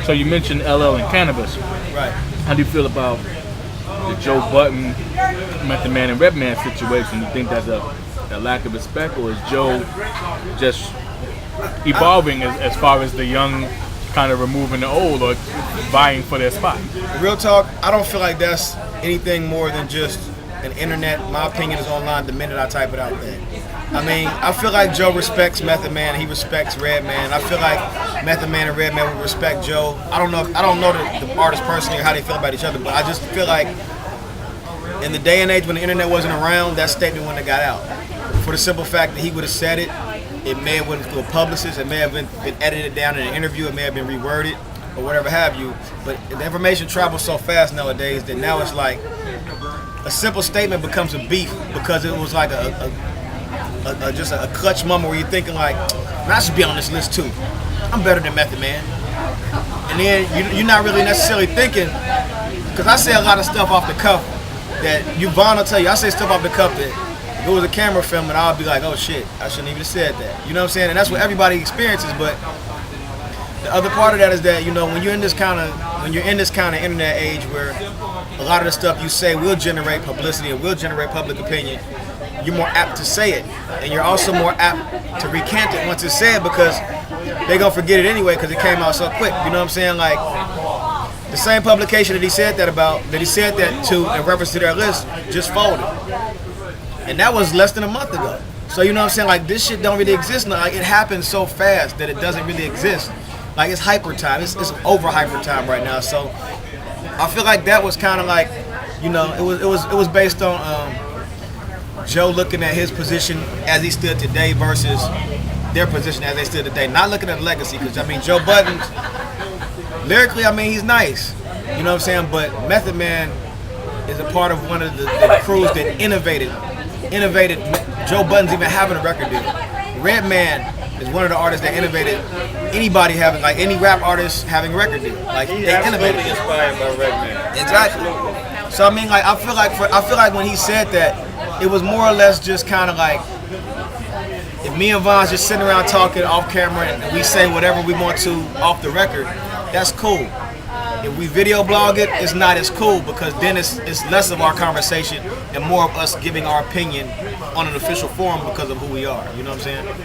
So you mentioned LL and cannabis. Right. How do you feel about the Joe Budden, Method Man, and Redman situation? You think that's a lack of respect, or is Joe just evolving as far as the young kind of removing the old or vying for their spot? Real talk, I don't feel like that's anything more than just an internet. My opinion is online the minute I type it out there. I mean, I feel like Joe respects Method Man. He respects Redman. I feel like Method Man and Redman would respect Joe. I don't know the artists personally or how they feel about each other, but I just feel like in the day and age when the internet wasn't around, that statement wouldn't have got out. For the simple fact that he would have said it, it may have went through a publicist, it may have been edited down in an interview, it may have been reworded, or whatever have you. But the information travels so fast nowadays that now it's like a simple statement becomes a beef because it was like just a clutch moment where you're thinking like, man, I should be on this list too. I'm better than Method Man. And then you're not really necessarily thinking, because I say a lot of stuff off the cuff that Vaughn will tell you. I say stuff off the cuff that if it was a camera film and I'll be like, oh shit, I shouldn't even have said that. You know what I'm saying? And that's what everybody experiences. But the other part of that is that, you know, when you're in this kind of internet age where a lot of the stuff you say will generate publicity and will generate public opinion, you're more apt to say it, and you're also more apt to recant it once it's said because they're gonna forget it anyway because it came out so quick. You know what I'm saying? Like the same publication that he said that to in reference to their list just folded, and that was less than a month ago. So you know what I'm saying? Like this shit don't really exist now. Like it happens so fast that it doesn't really exist. Like it's hyper time. It's over hyper time right now. So I feel like that was kind of like, you know, it was based on Joe looking at his position as he stood today versus their position as they stood today. Not looking at legacy, because I mean Joe Budden, lyrically, I mean he's nice. You know what I'm saying? But Method Man is a part of one of the crews that innovated. Joe Budden's even having a record deal. Redman is one of the artists that innovated anybody having, like any rap artist having a record deal. Like they innovated. Inspired by Redman. Exactly. So I mean, like I feel like when he said that, it was more or less just kind of like if me and Von's just sitting around talking off camera and we say whatever we want to off the record, that's cool. If we video blog it, it's not as cool because then it's less of our conversation and more of us giving our opinion on an official forum because of who we are. You know what I'm saying?